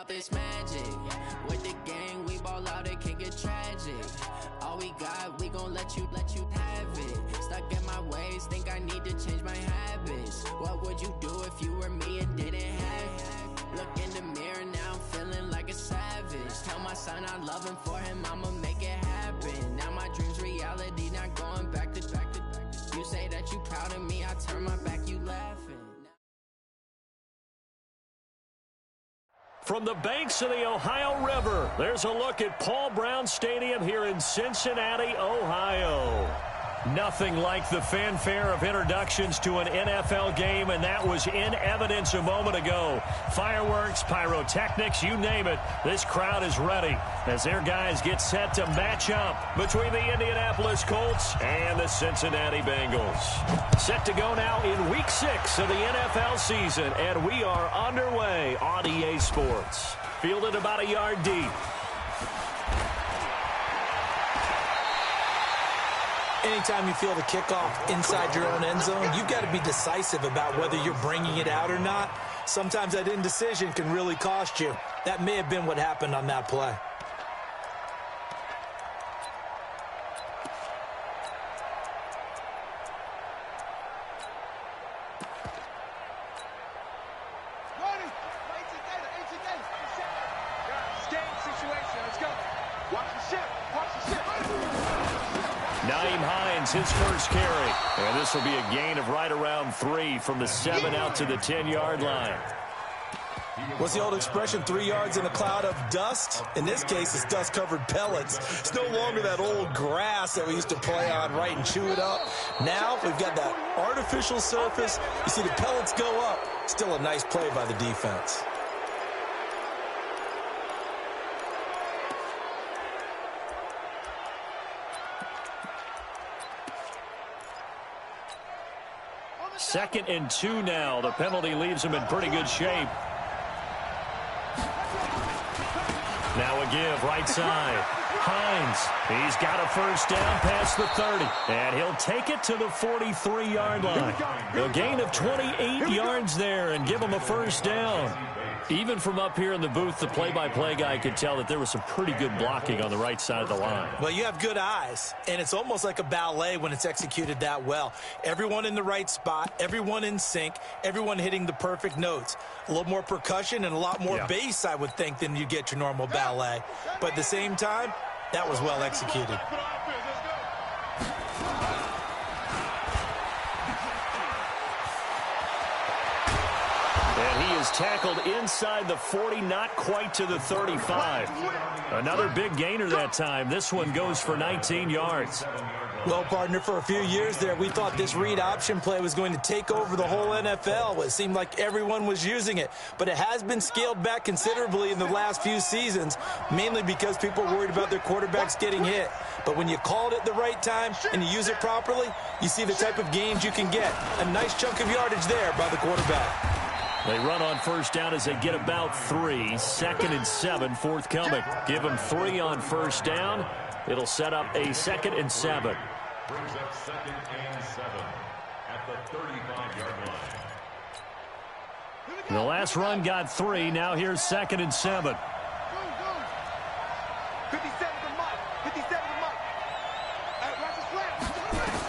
Up this magic. With the gang, we ball out, it can get tragic. All we got, we gon' let you have it. Stuck in my ways, think I need to change my habits. What would you do if you were me and didn't have it? Look in the mirror, now I'm feeling like a savage. Tell my son I love him, for him I'ma make it happen. Now my dream's reality, not going back to. You say that you proud of me, I turn my back, you laughing. From the banks of the Ohio River, there's a look at Paul Brown Stadium here in Cincinnati, Ohio. Nothing like the fanfare of introductions to an NFL game, and that was in evidence a moment ago. Fireworks, pyrotechnics, you name it. This crowd is ready as their guys get set to match up between the Indianapolis Colts and the Cincinnati Bengals. Set to go now in Week 6 of the NFL season, and we are underway on EA Sports. Fielded about a yard deep. Anytime you feel the kickoff inside your own end zone, you've got to be decisive about whether you're bringing it out or not. Sometimes that indecision can really cost you. That may have been what happened on that play. His first carry, and this will be a gain of right around 3 from the 7 out to the 10-yard line. What's the old expression, 3 yards in a cloud of dust? In this case, it's dust-covered pellets. It's no longer that old grass that we used to play on, right, and chew it up. Now we've got that artificial surface. You see the pellets go up. Still a nice play by the defense. Second and 2 now. The penalty leaves him in pretty good shape. Now a give, right side. Hines, he's got a first down past the 30. And he'll take it to the 43-yard line. A gain of 28 yards there and give him a first down. Even from up here in the booth, the play-by-play guy could tell that there was some pretty good blocking on the right side of the line. Well, you have good eyes, and it's almost like a ballet when it's executed that well. Everyone in the right spot, everyone in sync, everyone hitting the perfect notes. A little more percussion and a lot more bass, I would think, than you get your normal ballet. But at the same time, that was well executed. And he is tackled inside the 40, not quite to the 35. Another big gainer that time. This one goes for 19 yards. Well, partner, for a few years there, we thought this read option play was going to take over the whole NFL. It seemed like everyone was using it. But it has been scaled back considerably in the last few seasons, mainly because people are worried about their quarterbacks getting hit. But when you call it at the right time and you use it properly, you see the type of gains you can get. A nice chunk of yardage there by the quarterback. They run on first down as they get about 3. 2nd and 7 forthcoming. Give them 3 on first down. It'll set up a 2nd and 7. Brings up 2nd and 7 at the 35-yard line. The last run got 3. Now here's 2nd and 7.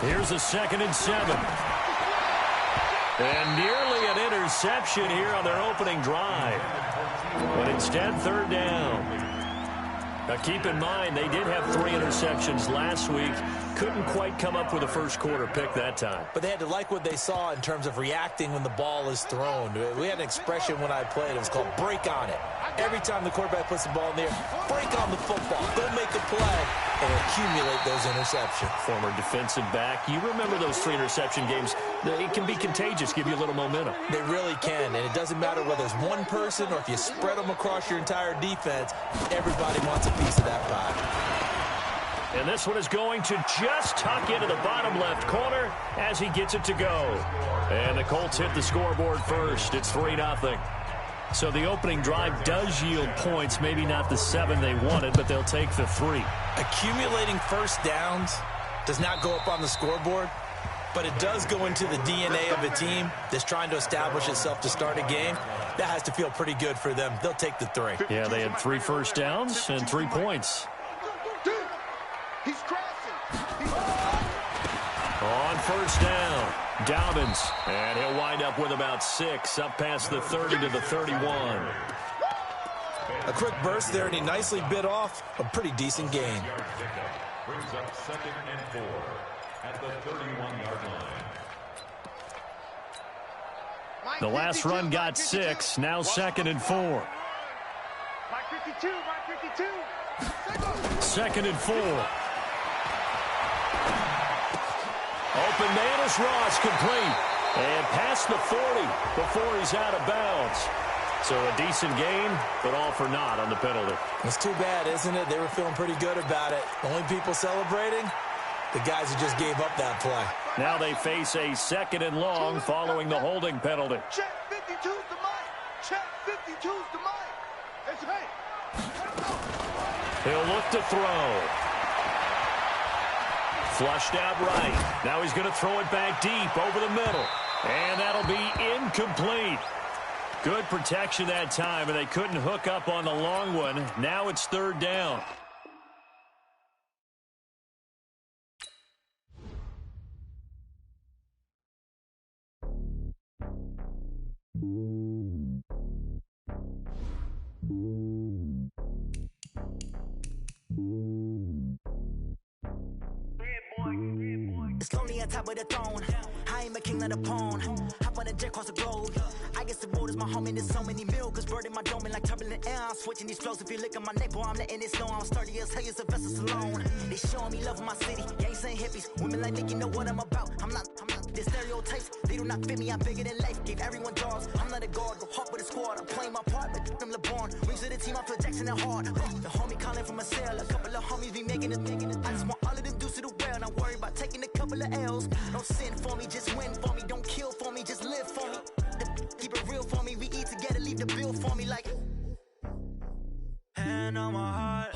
Here's a 2nd and 7. And nearly an interception here on their opening drive. But instead, 3rd down. Now, keep in mind, they did have 3 interceptions last week. Couldn't quite come up with a first quarter pick that time. But they had to like what they saw in terms of reacting when the ball is thrown. We had an expression when I played. It was called break on it. Every time the quarterback puts the ball in the air, break on the football. Go make a play and accumulate those interceptions. Former defensive back. You remember those 3 interception games. It can be contagious, give you a little momentum. They really can, and it doesn't matter whether it's one person or if you spread them across your entire defense. Everybody wants a piece of that pie. And this one is going to just tuck into the bottom left corner as he gets it to go. And the Colts hit the scoreboard first. It's 3-0. So the opening drive does yield points, maybe not the 7 they wanted, but they'll take the 3. Accumulating first downs does not go up on the scoreboard, but it does go into the DNA of a team that's trying to establish itself to start a game. That has to feel pretty good for them. They'll take the 3. Yeah, they had 3 first downs and 3 points. He's crossing. On first down, Dobbins, and he'll wind up with about 6, up past the 30 to the 31. A quick burst there, and he nicely bit off a pretty decent gain. Brings up 2nd and 4 at the 31-yard line. The last run got 6, now 2nd and 4. Mike 52, Mike 52. 2nd and 4. Open man is Ross, complete. And past the 40 before he's out of bounds. So a decent gain, but all for naught on the penalty. It's too bad, isn't it? They were feeling pretty good about it. The only people celebrating, the guys who just gave up that play. Now they face a 2nd and long following the holding penalty. Check 52's the mic. Check 52's the mic. It's He'll look to throw. Flushed out right. Now he's going to throw it back deep over the middle. And that'll be incomplete. Good protection that time, and they couldn't hook up on the long one. Now it's 3rd down. It's lonely on top of the throne. I ain't a king of the pawn. Hop on a jet across the globe. I guess the road is my home and there's so many milkers burning my dome like turbulent air. I'm switching these flows. If you look at my neck, boy, I'm letting it slow. I'm sturdy as hell as Sylvester Stallone. They showing me love in my city. Yeah, ain't saying hippies. Women like Nick, you know what I'm about. I'm not the stereotypes. They do not fit me. I'm bigger than life. Gave everyone jobs. I'm not a guard. Go hard with a squad. I'm playing my part, but I'm LeBron. Rings to the team. I feel Jackson and hard. The homie calling from a cell. A couple of homies be making it. I just want all of them dudes to the well. Not worry about taking a couple of L's. Don't sin for me, just win for me. Don't kill for me, just live for me. Keep it real for me. We eat together, leave the bill for me like. Hand on my heart,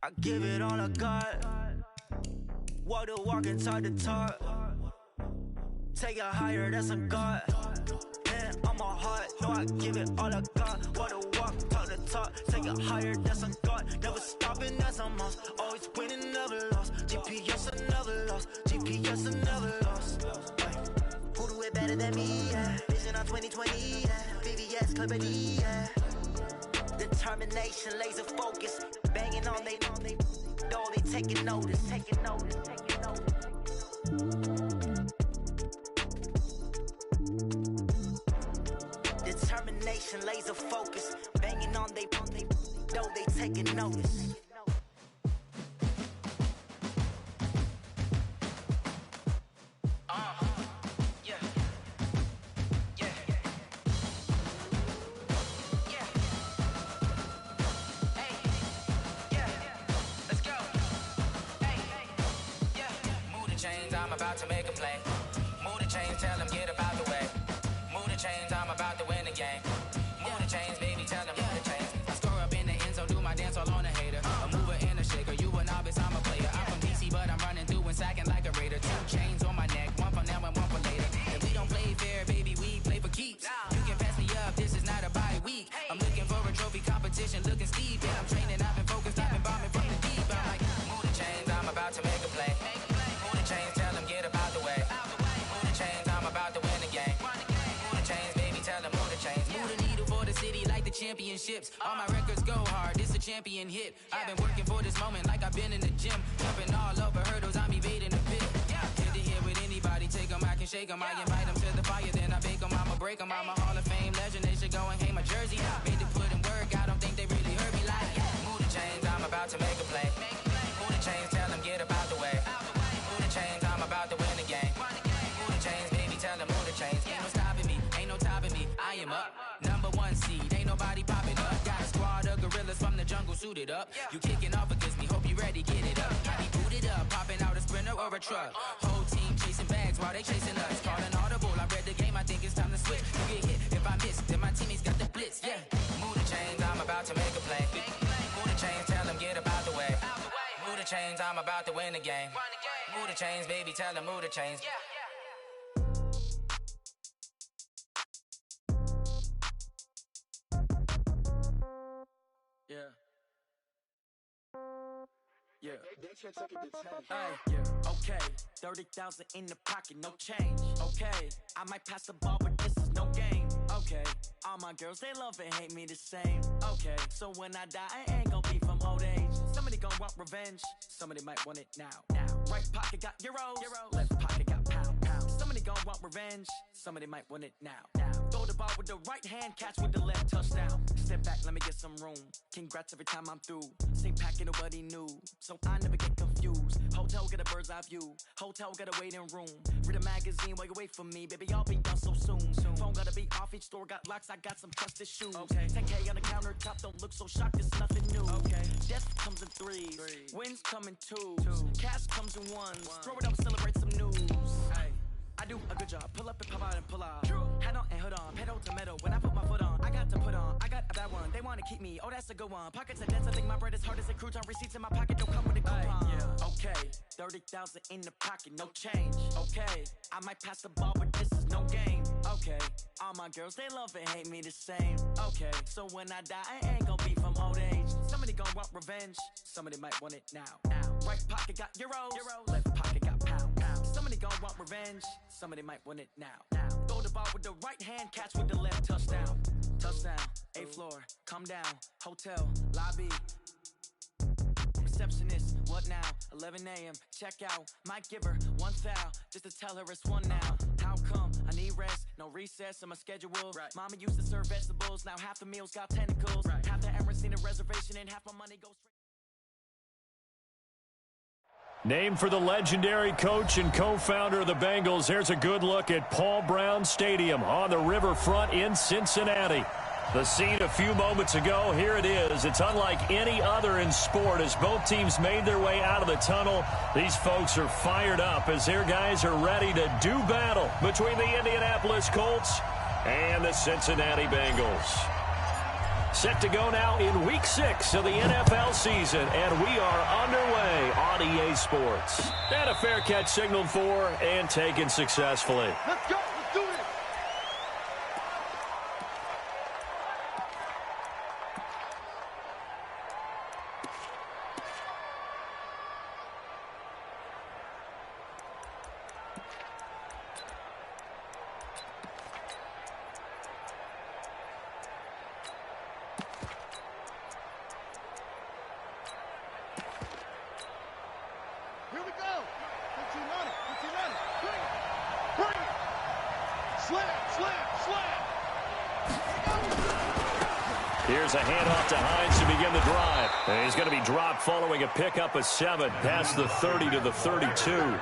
I give it all I got. Walk the walk and talk the talk. Take it higher, that's a God. Hand on my heart, no, I give it all I got. Walk the walk, talk the talk. Take it higher, that's a God. Never stopping, that's a must. Always winning, never lost. GPS, I never lost. GPS, I never lost. Who do it better than me? Yeah. Vision on 2020. Yeah. VVS, Clarity. Yeah. Determination, laser focus. Banging on they though they taking notice. Taking notice. Taking notice. Determination, laser focus. Banging on they though they taking notice. To make a play. Move the chains, tell them get up out the way. Move the chains, I'm about to win the game. Move the chains, baby, tell them move the chains. I store up in the end zone, do my dance all on a hater. A mover and a shaker, you a novice, I'm a player. I'm from DC, but I'm running through and sacking like a raider. 2 chains on my neck, one for now and one for later. If we don't play fair, baby, we play for keeps. You can pass me up, this is not a bye week. I'm looking for a trophy competition, looking steep, and I'm training, I've been championships. All my records go hard, this a champion hit. I've been working for this moment like I've been in the gym. Jumping all over hurdles, I'm evading the pit. Get to here with anybody, take them, I can shake them. I invite them to the fire, then I bake them, I'ma break them. I'm a Hall of Fame legend, they should go and hang my jersey. Made to put in work, I don't think they really heard me like. Move the chains, I'm about to make a play. Move the chains, tell them get up out the way. Move the chains, I'm about to win the game. Move the chains, baby, tell them move the chains. Ain't no stopping me, ain't no topping me. I am up, #1 seed, ain't nobody popping up. Got a squad of gorillas from the jungle suited up. You kicking off against me, hope you ready, get it up. I be booted up, popping out a Sprinter or a truck. Whole team chasing bags while they chasing us. Calling audible, I read the game, I think it's time to switch. You get hit, if I miss, then my teammates got the blitz, yeah. Move the chains, I'm about to make a play. Move the chains, tell them get up out the way. Move the chains, I'm about to win the game. Move the chains, baby, tell them move the chains. Yeah. Yeah. Hey, yeah. Okay. 30,000 in the pocket, no change. Okay. I might pass the ball, but this is no game. Okay. All my girls, they love and hate me the same. Okay. So when I die, I ain't gon' be from old age. Somebody gon' want revenge. Somebody might want it now. Right pocket got euros. Left pocket got pound. Somebody gon' want revenge. Somebody might want it now. Throw the ball with the right hand, catch with the left, touchdown. Step back, let me get some room. Congrats every time I'm through. Same packet, nobody knew, so I never get confused. Hotel got a bird's eye view. Hotel got a waiting room. Read a magazine while you wait for me, baby. I'll be done so soon. Phone gotta be off. Each store got locks. I got some trusted shoes. 10K on the countertop. Don't look so shocked. It's nothing new. Death comes in threes. Wins come in twos. Cash comes in ones. Throw it up, celebrate some news. I do a good job. Pull up and pop out and pull out. Head on and hood on. Pedal to metal. When I put my foot on, I got to put on. I got a bad one. They want to keep me. Oh, that's a good one. Pockets are dense. I think my bread is hard as a crouton. Receipts in my pocket don't come with a coupon. Okay. 30,000 in the pocket. No change. Okay. I might pass the ball, but this is no game. Okay. All my girls, they love and hate me the same. Okay. So when I die, I ain't gon' be from old age. Somebody gon' want revenge. Somebody might want it now. Right pocket got euros. Left pocket got pound. Somebody gon' want revenge. Somebody might want it now. Throw the ball with the right hand, catch with the left, touchdown. Touchdown, 8th floor, come down, hotel, lobby. Receptionist, what now? 11 a.m., check out. Might give her one foul, just to tell her it's one now. How come? I need rest, no recess in my schedule. Mama used to serve vegetables, now half the meals got tentacles. Half the Emirates need a reservation and half my money goes straight. Named for the legendary coach and co-founder of the Bengals, here's a good look at Paul Brown Stadium on the riverfront in Cincinnati. The scene a few moments ago, here it is. It's unlike any other in sport as both teams made their way out of the tunnel. These folks are fired up as their guys are ready to do battle between the Indianapolis Colts and the Cincinnati Bengals. Set to go now in Week 6 of the NFL season, and we are underway on EA Sports. And a fair catch signaled for and taken successfully. Let's go. Let's do this. Here we go. 15 on it. 15 on it. Bring it. Bring it. Slam, slam, slam. Here's a handoff to Hines to begin the drive. And he's going to be dropped following a pickup of 7 past the 30 to the 32.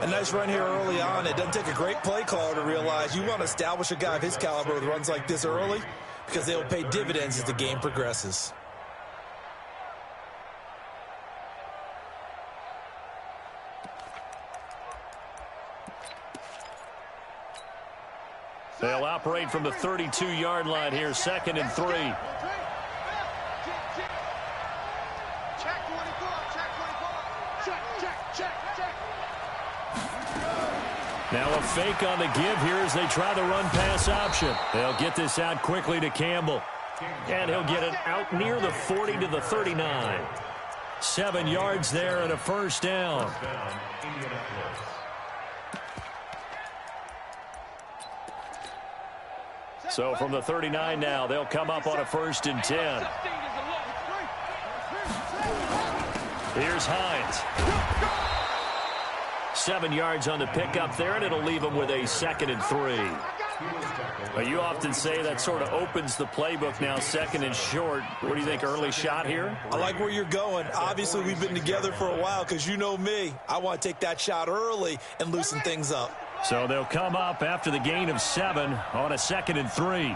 A nice run here early on. It doesn't take a great play caller to realize you want to establish a guy of his caliber with runs like this early because they will pay dividends as the game progresses. They'll operate from the 32-yard line here, 2nd and 3. Check 24. Check 24. Check, check, check, check. Now a fake on the give here as they try the run-pass option. They'll get this out quickly to Campbell. And he'll get it out near the 40 to the 39. 7 yards there and a first down. So from the 39 now, they'll come up on a 1st and 10. Here's Hines. 7 yards on the pickup there, and it'll leave them with a 2nd and 3. You often say that sort of opens the playbook now, 2nd and short. What do you think, early shot here? I like where you're going. Obviously, we've been together for a while because you know me. I want to take that shot early and loosen things up. So they'll come up after the gain of 7 on a 2nd and 3.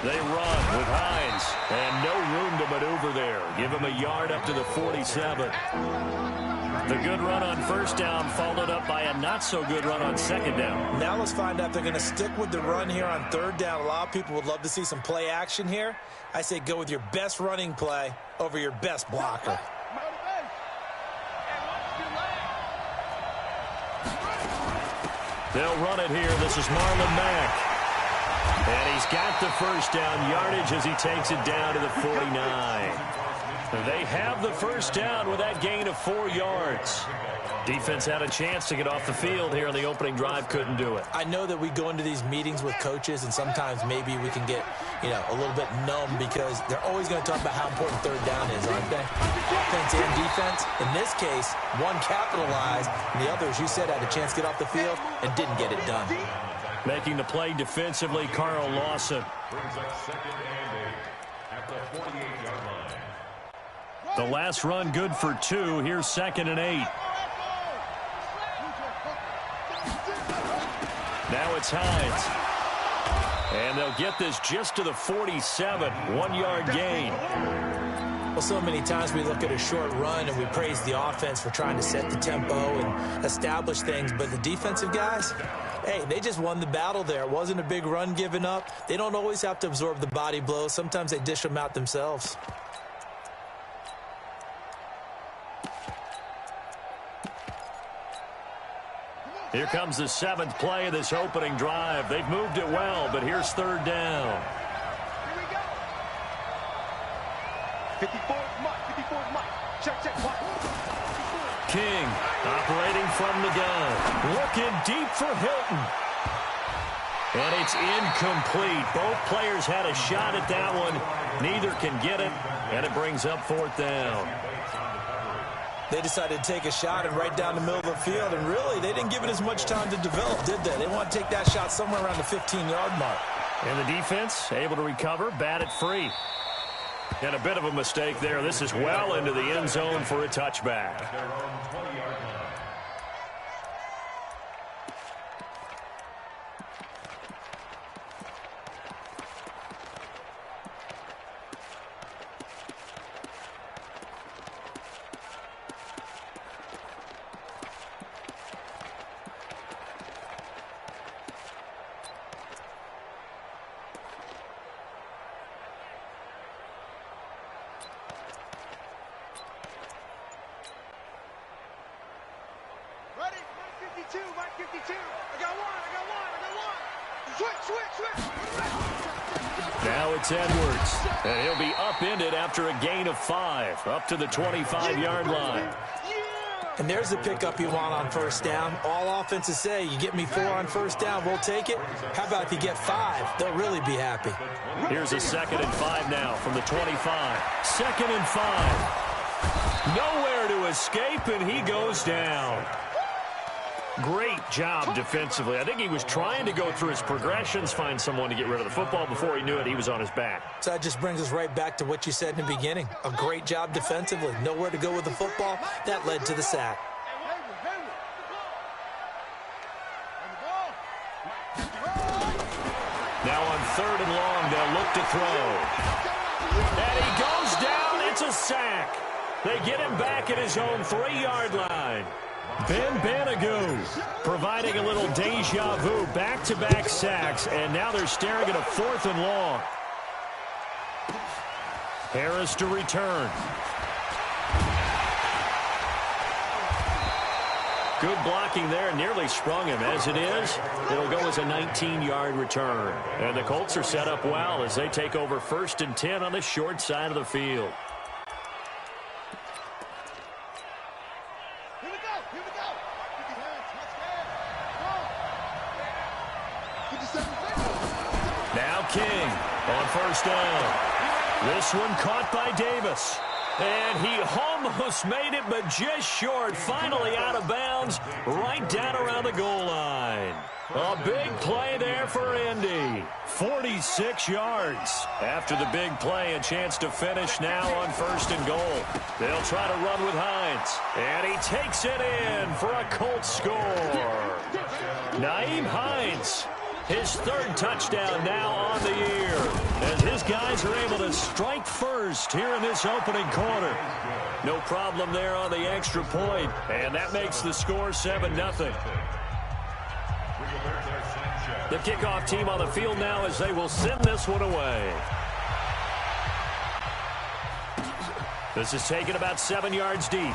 They run with Hines, and no room to maneuver there. Give him a yard up to the 47. The good run on 1st down followed up by a not-so-good run on 2nd down. Now let's find out if they're going to stick with the run here on 3rd down. A lot of people would love to see some play action here. I say go with your best running play over your best blocker. They'll run it here. This is Marlon Mack. And he's got the 1st down yardage as he takes it down to the 49. They have the 1st down with that gain of 4 yards. Defense had a chance to get off the field here on the opening drive, couldn't do it. I know that we go into these meetings with coaches, and sometimes maybe we can get, a little bit numb because they're always going to talk about how important 3rd down is, aren't they? Offense and defense. In this case, one capitalized, and the other, as you said, had a chance to get off the field and didn't get it done. Making the play defensively, Carl Lawson. Brings up 2nd and 8 at the 48-yard line. The last run good for 2. Here's 2nd and 8. Now it's Hines. And they'll get this just to the 47. 1-yard gain. Well, so many times we look at a short run and we praise the offense for trying to set the tempo and establish things. But the defensive guys, hey, they just won the battle there. It wasn't a big run given up. They don't always have to absorb the body blows. Sometimes they dish them out themselves. Here comes the 7th play of this opening drive. They've moved it well, but here's 3rd down. 54's Mike. 54's Mike. Check, Mike. King operating from the gun. Looking deep for Hilton. And it's incomplete. Both players had a shot at that one. Neither can get it, and it brings up 4th down. They decided to take a shot and right down the middle of the field, and really, they didn't give it as much time to develop, did they? They want to take that shot somewhere around the 15-yard mark. And the defense able to recover, bat it free. And a bit of a mistake there. This is well into the end zone for a touchback. Mike 52. I got one. Switch. Now it's Edwards. And he'll be upended after a gain of 5. Up to the 25-yard line. And there's the pickup you want on 1st down. All offenses say, you get me 4 on 1st down, we'll take it. How about if you get 5? They'll really be happy. Here's a 2nd and 5 now from the 25. 2nd and 5. Nowhere to escape, and he goes down. Great job defensively. I think he was trying to go through his progressions, find someone to get rid of the football. Before he knew it, he was on his back. So that just brings us right back to what you said in the beginning. A great job defensively. Nowhere to go with the football. That led to the sack. Now on 3rd and long, they'll look to throw. And he goes down. It's a sack. They get him back at his own 3-yard line. Ben Banagoo providing a little deja vu, back-to-back sacks, and now they're staring at a 4th and long. Harris to return. Good blocking there, nearly sprung him. As it is, it'll go as a 19-yard return. And the Colts are set up well as they take over 1st and 10 on the short side of the field. Here we go. 50 hands. Let's go. 57 seconds. Now King on first down. This one caught by Davis. And he almost made it, but just short. Finally out of bounds, right down around the goal line. A big play there for Indy. 46 yards. After the big play, a chance to finish now on first and goal. They'll try to run with Hines. And he takes it in for a Colts score. Nyheim Hines, his third touchdown now on the year, as his guys are able to strike first here in this opening quarter. No problem there on the extra point, and that makes the score 7-0. The kickoff team on the field now as they will send this one away. This is taken about 7 yards deep.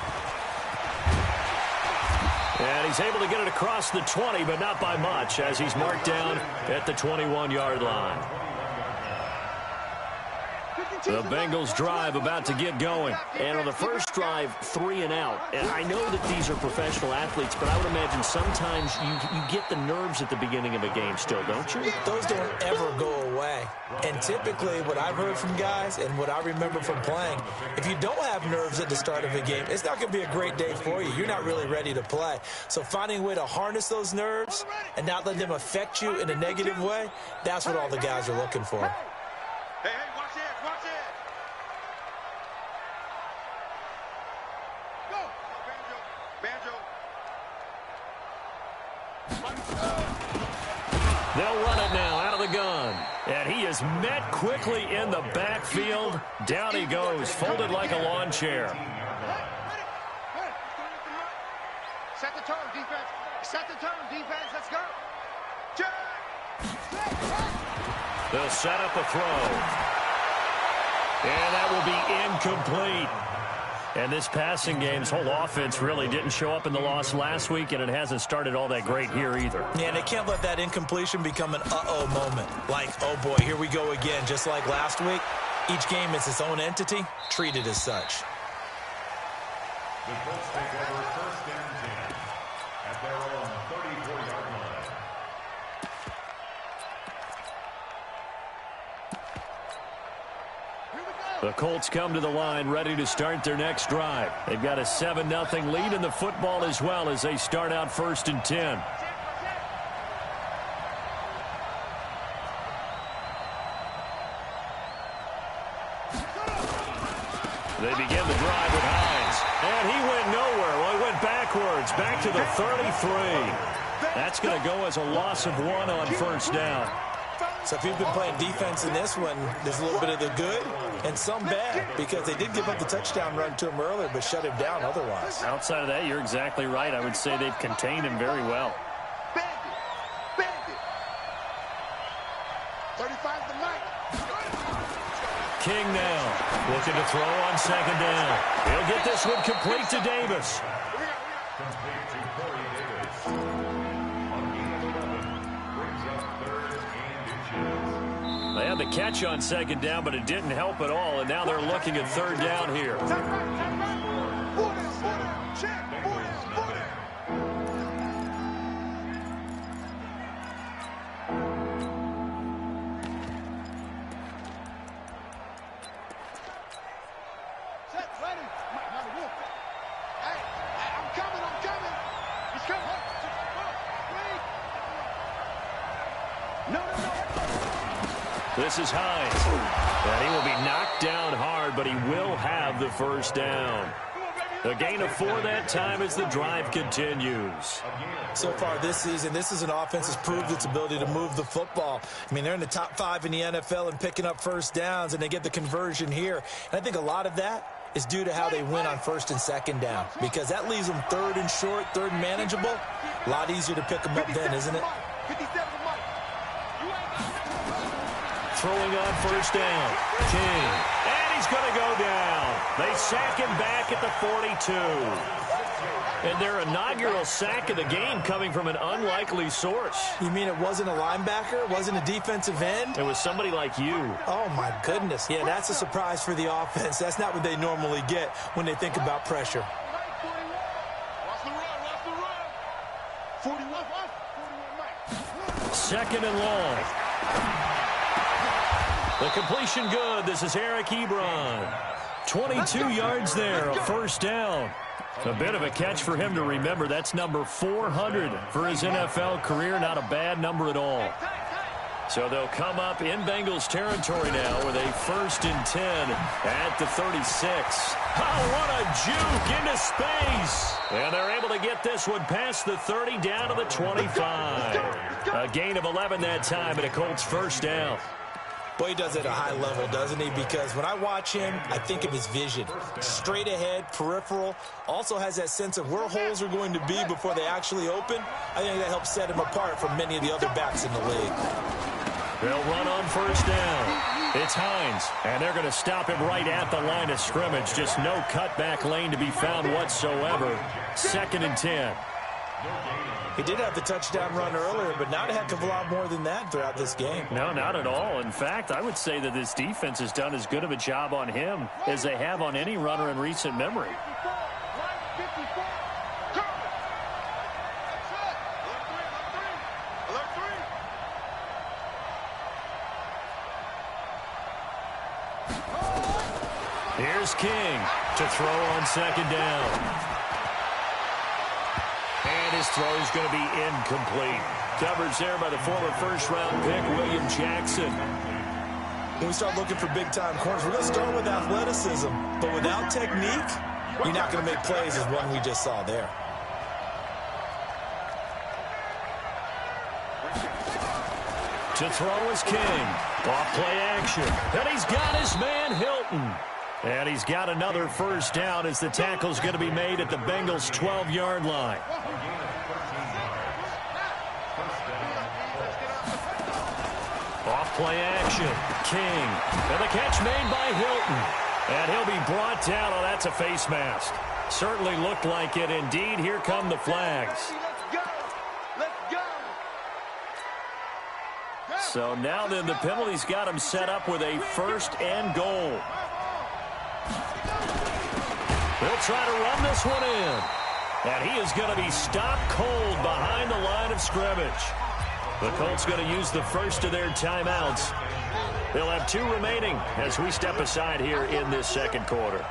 And he's able to get it across the 20, but not by much, as he's marked down at the 21-yard line. The Bengals drive about to get going. And on the first drive, 3 and out. And I know that these are professional athletes, but I would imagine sometimes you get the nerves at the beginning of a game still, don't you? Those don't ever go away. And typically what I've heard from guys and what I remember from playing, if you don't have nerves at the start of a game, it's not going to be a great day for you. You're not really ready to play. So finding a way to harness those nerves and not let them affect you in a negative way, that's what all the guys are looking for. Hey, watch it, watch it. Go. Banjo. They'll run it now out of the gun. And he is met quickly in the backfield. Down he goes, folded like a lawn chair. Set the tone, defense. Set the tone, defense. Let's go. They'll set up a throw. And that will be incomplete. And this passing game's whole offense really didn't show up in the loss last week, and it hasn't started all that great here either. Yeah, and they can't let that incompletion become an uh-oh moment. Like, oh boy, here we go again. Just like last week, each game is its own entity, treated as such. The Colts take over first and 10 at their own 34-yard line. The Colts come to the line ready to start their next drive. They've got a 7-0 lead in the football as well as they start out first and 10. They begin the drive with Hines. And he went nowhere. Well, he went backwards, back to the 33. That's going to go as a loss of 1 on first down. So if you've been playing defense in this one, there's a little bit of the good and some bad, because they did give up the touchdown run to him earlier but shut him down otherwise. Outside of that, you're exactly right. I would say they've contained him very well. Bandit. 35 to Mike. King now looking to throw on second down. He'll get this one complete to Davis. Complete to Corey Davis. On gain of 11, brings up third and inches. They had the catch on second down, but it didn't help at all, and now they're looking at third down here. This is Hines. And he will be knocked down hard, but he will have the first down. A gain of 4 that time as the drive continues. So far this season, this is an offense that's proved its ability to move the football. I mean, they're in the top 5 in the NFL in picking up first downs, and they get the conversion here. And I think a lot of that is due to how they win on first and second down, because that leaves them third and short, third and manageable. A lot easier to pick them up then, isn't it? Throwing on first down. King. And he's going to go down. They sack him back at the 42. And their inaugural sack of the game coming from an unlikely source. You mean it wasn't a linebacker? It wasn't a defensive end? It was somebody like you. Oh, my goodness. Yeah, that's a surprise for the offense. That's not what they normally get when they think about pressure. Second and long. The completion good. This is Eric Ebron. 22 yards there, a first down. A bit of a catch for him to remember. That's number 400 for his NFL career. Not a bad number at all. So they'll come up in Bengals territory now with a 1st and 10 at the 36. Oh, what a juke into space. And they're able to get this one past the 30 down to the 25. A gain of 11 that time, and a Colts first down. Boy, he does it at a high level, doesn't he? Because when I watch him, I think of his vision. Straight ahead, peripheral. Also has that sense of where holes are going to be before they actually open. I think that helps set him apart from many of the other backs in the league. They'll run on first down. It's Hines, and they're going to stop him right at the line of scrimmage. Just no cutback lane to be found whatsoever. 2nd and 10. He did have the touchdown run earlier, but not a heck of a lot more than that throughout this game. No, not at all. In fact, I would say that this defense has done as good of a job on him as they have on any runner in recent memory. Here's King to throw on 2nd down. And his throw is going to be incomplete. Coverage there by the former first-round pick, William Jackson. When we start looking for big-time corners, we're going to start with athleticism. But without technique, you're not going to make plays as one we just saw there. To throw is King. Off play action. And he's got his man, Hilton. And he's got another first down as the tackle's going to be made at the Bengals' 12-yard line. Off play action. King. And the catch made by Hilton. And he'll be brought down. Oh, that's a face mask. Certainly looked like it. Indeed, here come the flags. So now then the penalty's got him set up with a 1st and goal. They'll try to run this one in. And he is going to be stopped cold behind the line of scrimmage. The Colts going to use the first of their timeouts. They'll have 2 remaining as we step aside here in this second quarter.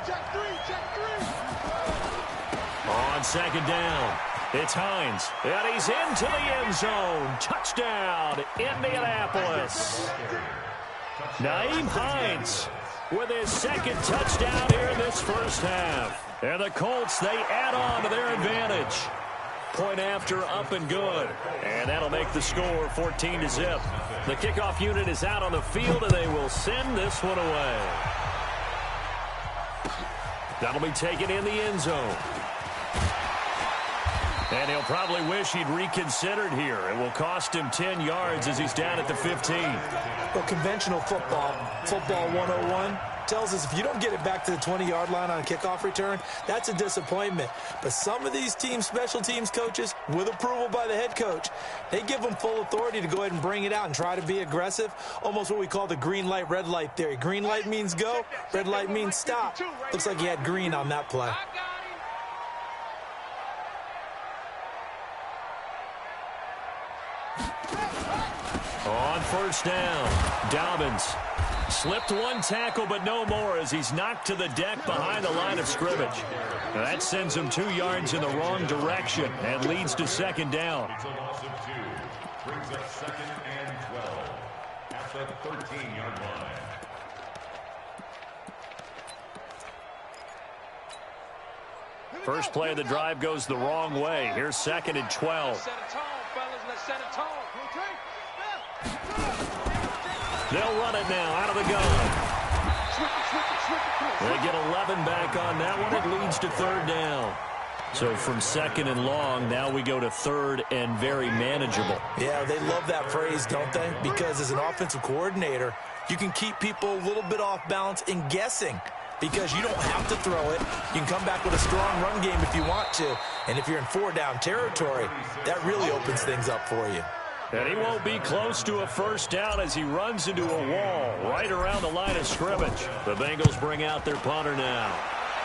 On 2nd down, it's Hines. And he's into the end zone. Touchdown, Indianapolis. Naeem Hines with his 2nd touchdown here in this first half. And the Colts, they add on to their advantage. Point after, up and good. And that'll make the score 14-0. The kickoff unit is out on the field, and they will send this one away. That'll be taken in the end zone. And he'll probably wish he'd reconsidered here. It will cost him 10 yards as he's down at the 15. Well, conventional football 101, tells us if you don't get it back to the 20-yard line on a kickoff return, that's a disappointment. But some of these team special teams coaches, with approval by the head coach, they give them full authority to go ahead and bring it out and try to be aggressive, almost what we call the green light, red light theory. Green light means go, red light means stop. Looks like he had green on that play. On first down, Dobbins slipped one tackle, but no more as he's knocked to the deck behind the line of scrimmage. Now that sends him 2 yards in the wrong direction and leads to 2nd down. Brings up 2nd and 12 at the 13-yard line. First play of the drive goes the wrong way. Here's 2nd and 12. They'll run it now out of the gun. They get 11 back on that one. It leads to 3rd down. So from 2nd and long, now we go to 3rd and very manageable. Yeah, they love that phrase, don't they? Because as an offensive coordinator, you can keep people a little bit off balance and guessing. Because you don't have to throw it. You can come back with a strong run game if you want to. And if you're in 4-down territory, that really opens things up for you. And he won't be close to a first down as he runs into a wall right around the line of scrimmage. The Bengals bring out their punter now.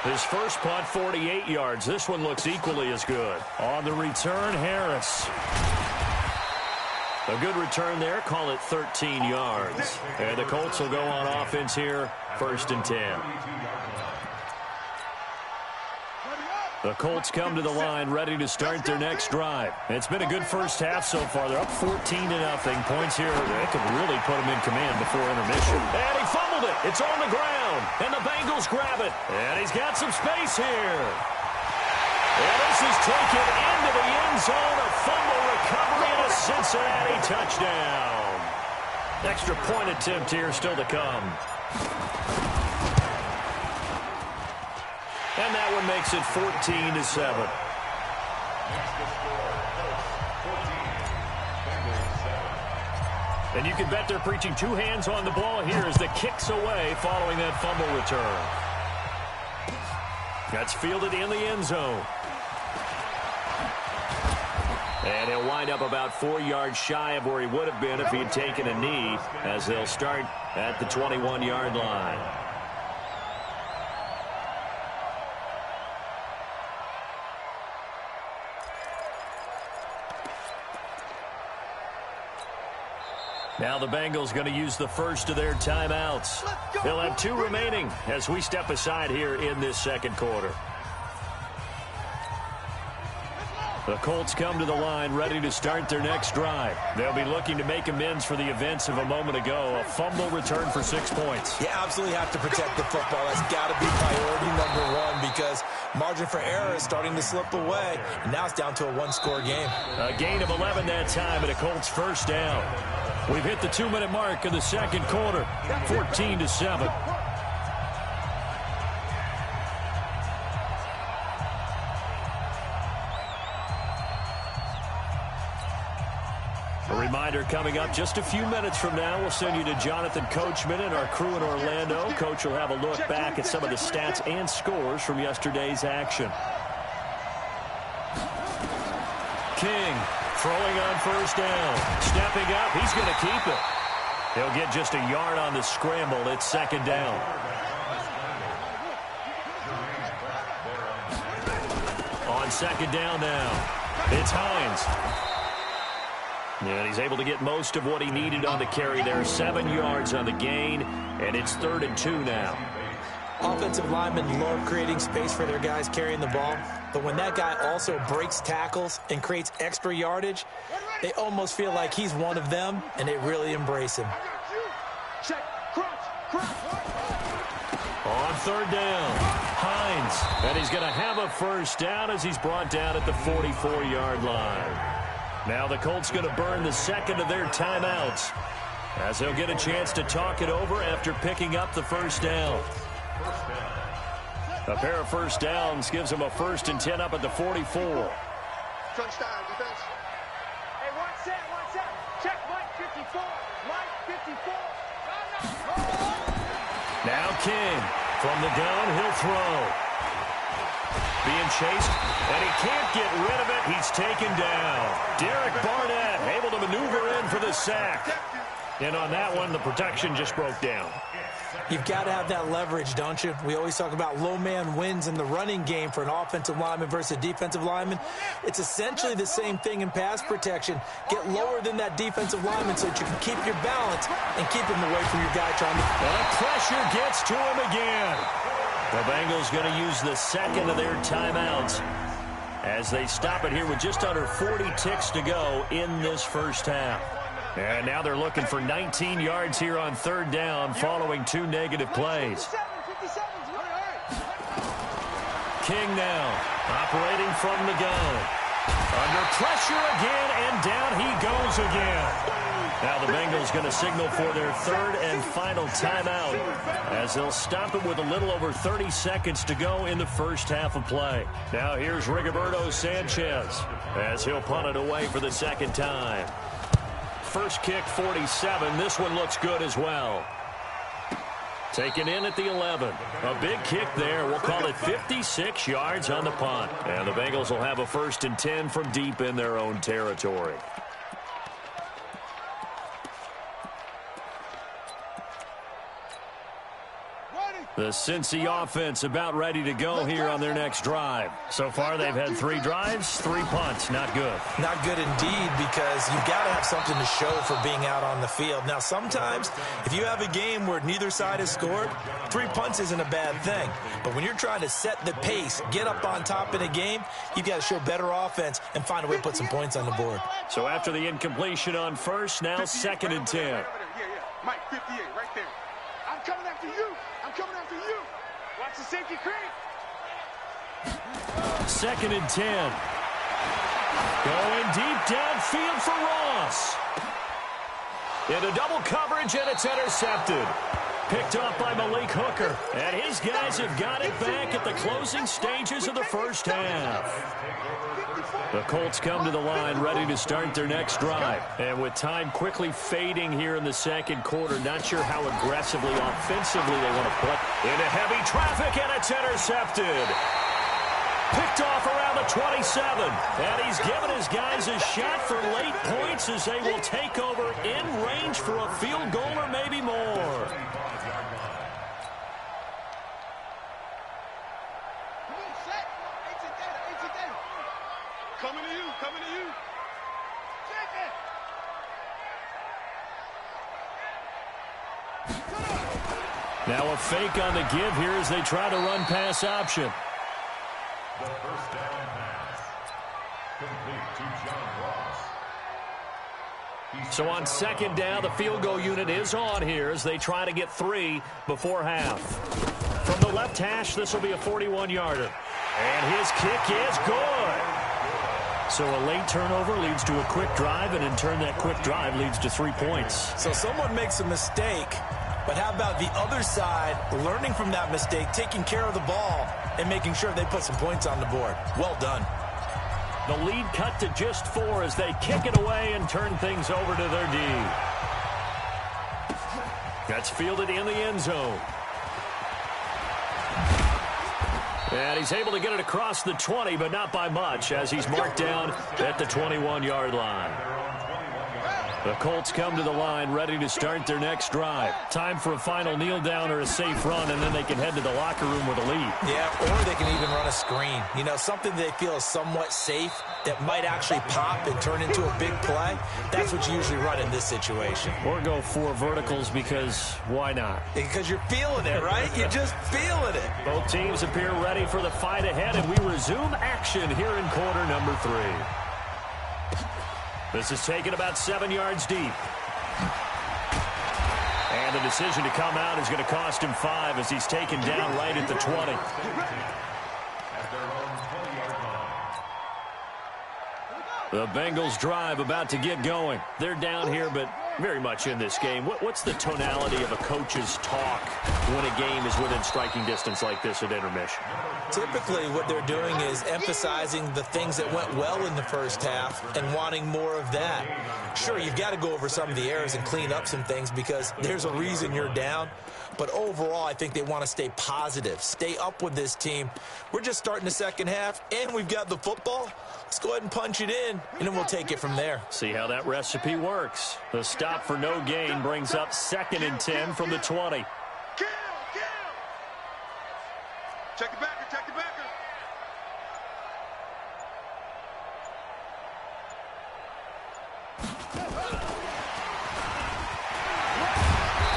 His first punt, 48 yards. This one looks equally as good. On the return, Harris. A good return there. Call it 13 yards. And the Colts will go on offense here, 1st and 10. The Colts come to the line ready to start their next drive. It's been a good first half so far. They're up 14-0. Points here. They could really put them in command before intermission. And he fumbled it. It's on the ground. And the Bengals grab it. And he's got some space here. And this is taken into the end zone. A fumble recovery and a Cincinnati touchdown. Extra point attempt here still to come. And that one makes it 14-7. And you can bet they're preaching 2 hands on the ball here as the kick's away following that fumble return. That's fielded in the end zone. And he'll wind up about 4 yards shy of where he would have been if he had taken a knee, as they'll start at the 21-yard line. Now the Bengals going to use the first of their timeouts. They'll have 2 remaining as we step aside here in this second quarter. The Colts come to the line ready to start their next drive. They'll be looking to make amends for the events of a moment ago. A fumble return for 6 points. You absolutely have to protect the football. That's got to be priority #1 because margin for error is starting to slip away. And now it's down to a 1-score game. A gain of 11 that time and a Colts first down. We've hit the 2-minute mark of the second quarter, 14-7. A reminder coming up just a few minutes from now, we'll send you to Jonathan Coachman and our crew in Orlando. Coach will have a look back at some of the stats and scores from yesterday's action. King throwing on first down. Stepping up, he's going to keep it. He'll get just a yard on the scramble. It's second down. On second down now, it's Hines. And he's able to get most of what he needed on the carry there. 7 yards on the gain, and it's 3rd and 2 now. Offensive linemen love creating space for their guys carrying the ball, but when that guy also breaks tackles and creates extra yardage, they almost feel like he's one of them, and they really embrace him. On third down, Hines, and he's going to have a first down as he's brought down at the 44-yard line. Now the Colts going to burn the second of their timeouts as they'll get a chance to talk it over after picking up the first down. A pair of first downs gives them a 1st and 10 up at the 44. Crunch time, defense. Hey, one set. Check Mike 54. Mike 54. Now King from the gun, he'll throw. Being chased, and he can't get rid of it. He's taken down. Derek Barnett able to maneuver in for the sack. And on that one, the protection just broke down. You've got to have that leverage, don't you? We always talk about low man wins in the running game for an offensive lineman versus a defensive lineman. It's essentially the same thing in pass protection. Get lower than that defensive lineman so that you can keep your balance and keep him away from your guy trying to... The pressure gets to him again. The Bengals going to use the second of their timeouts as they stop it here with just under 40 ticks to go in this first half. And now they're looking for 19 yards here on third down following 2 negative plays. King now operating from the gun. Under pressure again, and down he goes again. Now the Bengals going to signal for their 3rd and final timeout as they'll stop it with a little over 30 seconds to go in the first half of play. Now here's Rigoberto Sanchez as he'll punt it away for the second time. First kick, 47. This one looks good as well. Taken in at the 11. A big kick there. We'll call it 56 yards on the punt. And the Bengals will have a 1st and 10 from deep in their own territory. Ready. The Cincy offense about ready to go here on their next drive. So far, they've had 3 drives, 3 punts. Not good. Not good indeed, because you've got to have something to show for being out on the field. Now, sometimes, if you have a game where neither side has scored, 3 punts isn't a bad thing. But when you're trying to set the pace, get up on top in a game, you've got to show better offense and find a way to put some points on the board. So after the incompletion on first, now 2nd and 10. Yeah. Mike, 58, right there. I'm coming after you. I'm coming after you. Watch the safety creep. 2nd and 10. Going deep downfield for Ross. Into double coverage, and it's intercepted. Picked off by Malik Hooker. And his guys have got it back at the closing stages of the first half. The Colts come to the line ready to start their next drive. And with time quickly fading here in the second quarter, not sure how aggressively, offensively they want to play. Into heavy traffic, and it's intercepted. Picked off around the 27. And he's given his guys a shot for late points as they will take over in range for a field goal or maybe more. Coming to you, coming to you. Now a fake on the give here as they try to run pass option. The first down pass. Complete to John Ross. So on 2nd down, the field goal unit is on here as they try to get 3 before half. From the left hash, this will be a 41-yarder. And his kick is good. So a late turnover leads to a quick drive, and in turn that quick drive leads to 3 points. So someone makes a mistake, but how about the other side learning from that mistake, taking care of the ball, and making sure they put some points on the board? Well done. The lead cut to just 4 as they kick it away and turn things over to their D. That's fielded in the end zone. And he's able to get it across the 20, but not by much, as he's marked down at the 21-yard line. The Colts come to the line ready to start their next drive. Time for a final kneel down or a safe run, and then they can head to the locker room with a lead. Yeah, or they can even run a screen. You know, something they feel is somewhat safe that might actually pop and turn into a big play. That's what you usually run in this situation. Or go 4 verticals, because why not? Because you're feeling it, right? You're just feeling it. Both teams appear ready for the fight ahead, and we resume action here in quarter number 3. This is taken about 7 yards deep. And the decision to come out is going to cost him 5 as he's taken down right at the 20. The Bengals drive about to get going. They're down here, but very much in this game. What's the tonality of a coach's talk when a game is within striking distance like this at intermission? Typically, what they're doing is emphasizing the things that went well in the first half and wanting more of that. Sure, you've got to go over some of the errors and clean up some things because there's a reason you're down. But overall, I think they want to stay positive, stay up with this team. We're just starting the second half, and we've got the football. Let's go ahead and punch it in, and then we'll take it from there. See how that recipe works. The stop for no gain brings up 2nd and 10 from the 20. Kill! Check the backer, check the backer.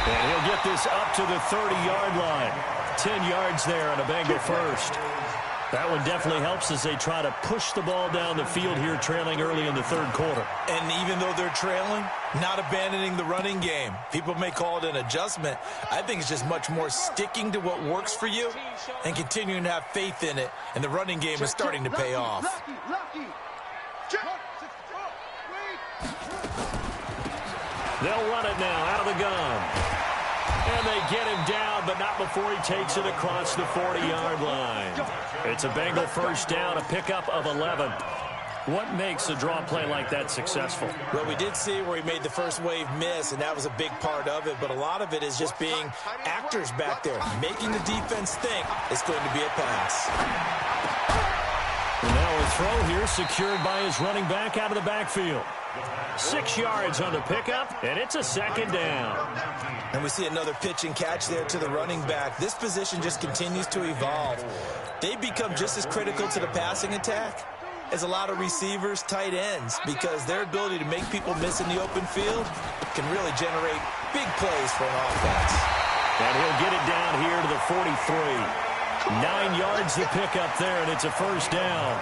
And he'll get this up to the 30-yard line. 10 yards there on a Bengal first. That one definitely helps as they try to push the ball down the field here, trailing early in the third quarter. And even though they're trailing, not abandoning the running game. People may call it an adjustment. I think it's just much more sticking to what works for you and continuing to have faith in it. And the running game is starting to pay off. They'll run it now out of the gun. And they get him down, but not before he takes it across the 40-yard line. It's a Bengal first down, a pickup of 11. What makes a draw play like that successful? Well, we did see where he made the first wave miss, and that was a big part of it. But a lot of it is just being actors back there, making the defense think it's going to be a pass. And now a throw here secured by his running back out of the backfield. 6 yards on the pickup, and it's a second down. And we see another pitch and catch there to the running back. This position just continues to evolve. They become just as critical to the passing attack as a lot of receivers, tight ends, because their ability to make people miss in the open field can really generate big plays for an offense. And he'll get it down here to the 43. 9 yards to pick up there, and it's a first down.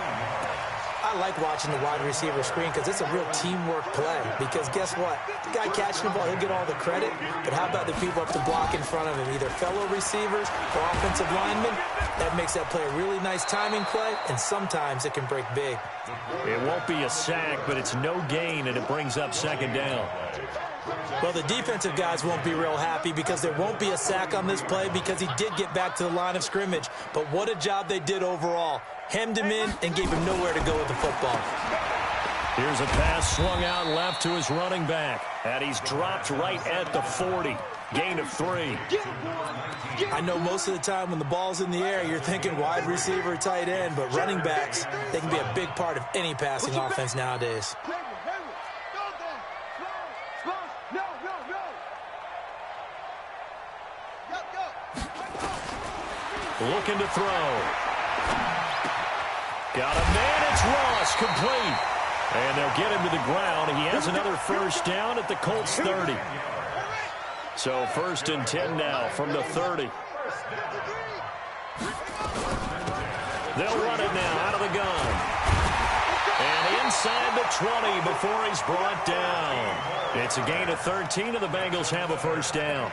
I like watching the wide receiver screen because it's a real teamwork play. Because guess what? The guy catching the ball, he'll get all the credit. But how about the people up to block in front of him, either fellow receivers or offensive linemen? That makes that play a really nice timing play, and sometimes it can break big. It won't be a sack, but it's no gain, and it brings up second down. Well, the defensive guys won't be real happy because there won't be a sack on this play because he did get back to the line of scrimmage. But what a job they did overall. Hemmed him in and gave him nowhere to go with the football. Here's a pass swung out left to his running back. And he's dropped right at the 40. Gain of 3. I know most of the time when the ball's in the air, you're thinking wide receiver, tight end. But running backs, they can be a big part of any passing offense nowadays. Looking to throw. Got a man, it's Ross, complete. And they'll get him to the ground. He has another first down at the Colts 30. So 1st and 10 now from the 30. They'll run it now out of the gun. And inside the 20 before he's brought down. It's a gain of 13, and the Bengals have a first down.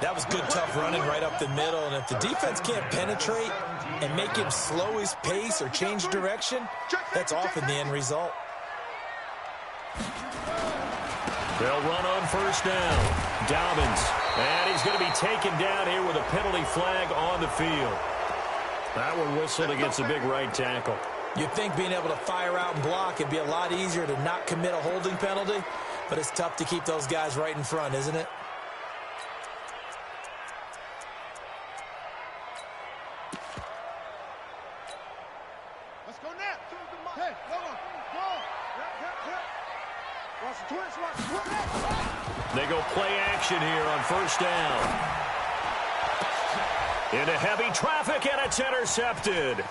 That was good, tough running right up the middle. And if the defense can't penetrate and make him slow his pace or change direction, that's often the end result. They'll run on first down. Dobbins. And he's going to be taken down here with a penalty flag on the field. That one whistled against a big right tackle. You'd think being able to fire out and block it'd be a lot easier to not commit a holding penalty, but it's tough to keep those guys right in front, isn't it? Let's go now. Hey, go on. Watch the twist, watch the twist. They go play action here on first down. Into heavy traffic, and it's intercepted.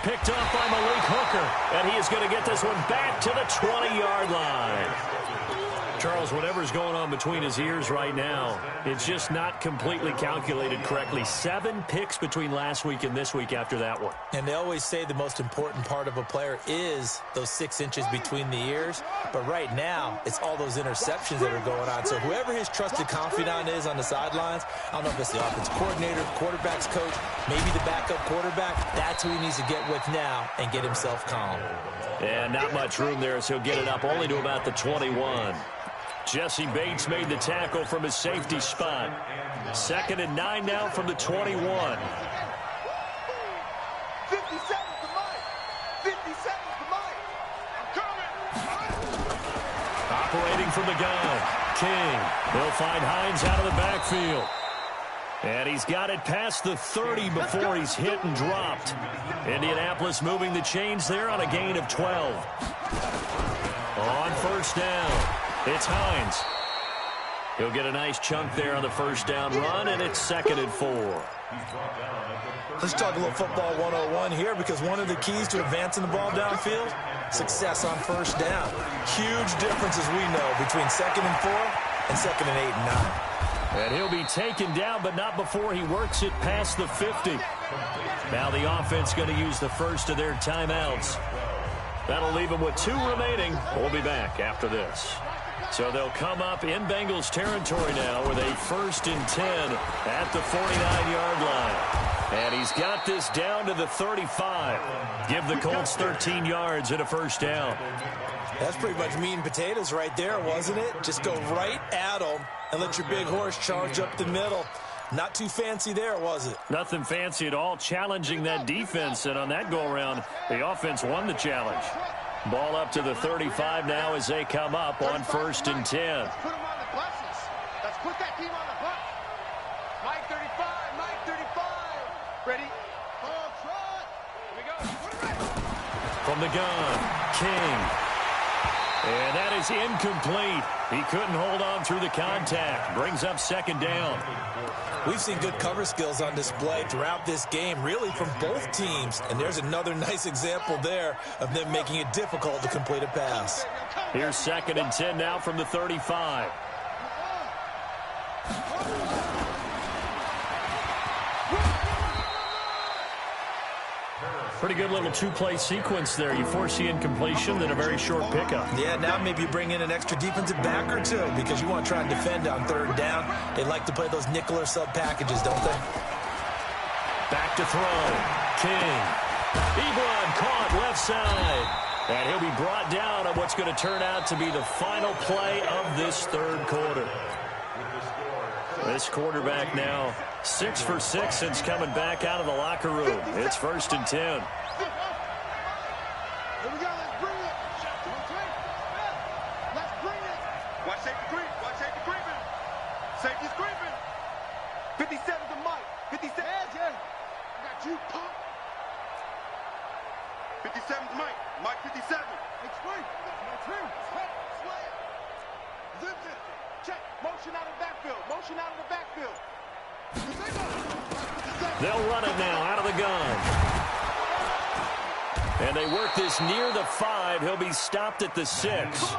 Picked up by Malik Hooker, and he is going to get this one back to the 20-yard line. Charles, whatever's going on between his ears right now, it's just not completely calculated correctly. 7 picks between last week and this week after that one. And they always say the most important part of a player is those 6 inches between the ears. But right now, it's all those interceptions that are going on. So whoever his trusted confidant is on the sidelines, I don't know if it's the offensive coordinator, quarterback's coach, maybe the backup quarterback, that's who he needs to get with now and get himself calm. And not much room there as he'll get it up only to about the 21. Jesse Bates made the tackle from his safety spot. 2nd and 9 now from the 21. 50 seconds to Mike. 50 seconds to Mike. I'm coming. Operating from the gun. King. They'll find Hines out of the backfield. And he's got it past the 30 before he's hit and dropped. Indianapolis moving the chains there on a gain of 12. On first down. It's Hines. He'll get a nice chunk there on the first down run, and it's 2nd and 4. Let's talk a little football 101 here, because one of the keys to advancing the ball downfield, success on first down. Huge difference, as we know, between 2nd and 4 and 2nd and 8 and 9. And he'll be taken down, but not before he works it past the 50. Now the offense going to use the first of their timeouts. That'll leave them with 2 remaining. We'll be back after this. So they'll come up in Bengals territory now with a 1st and 10 at the 49-yard line. And he's got this down to the 35. Give the Colts 13 yards and a first down. That's pretty much meat and potatoes right there, wasn't it? Just go right at them and let your big horse charge up the middle. Not too fancy there, was it? Nothing fancy at all, challenging that defense. And on that go-around, the offense won the challenge. Ball up to the 35 now as they come up on 1st and 10. Let's put them on the buses. Let's put that team on the bus. Mike 35, Mike 35. Ready? Ball trot. Here we go. From the gun, King. And that is incomplete. He couldn't hold on through the contact. Brings up second down. We've seen good cover skills on display throughout this game, really from both teams. And there's another nice example there of them making it difficult to complete a pass. Here's 2nd and 10 now from the 35. Pretty good little two-play sequence there. You force the incompletion, then a very short pickup. Yeah, now maybe you bring in an extra defensive back or two because you want to try and defend on 3rd down. They like to play those nickel or sub packages, don't they? Back to throw. King. Ebron caught left side. And he'll be brought down on what's going to turn out to be the final play of this 3rd quarter. This quarterback now 6 for 6 since coming back out of the locker room. It's 1st and 10. Here we go. Let's bring it. Let's bring it. Watch safety creep. Watch safety creeping. Safety's creeping. 57 to Mike. 57. I got you, punk. 57 to Mike. Mike 57. Explain. My turn. Slay it. Zip it. Check. Motion out of the backfield. Motion out of the backfield. They'll run it now out of the gun. And they work this near the 5. He'll be stopped at the 6.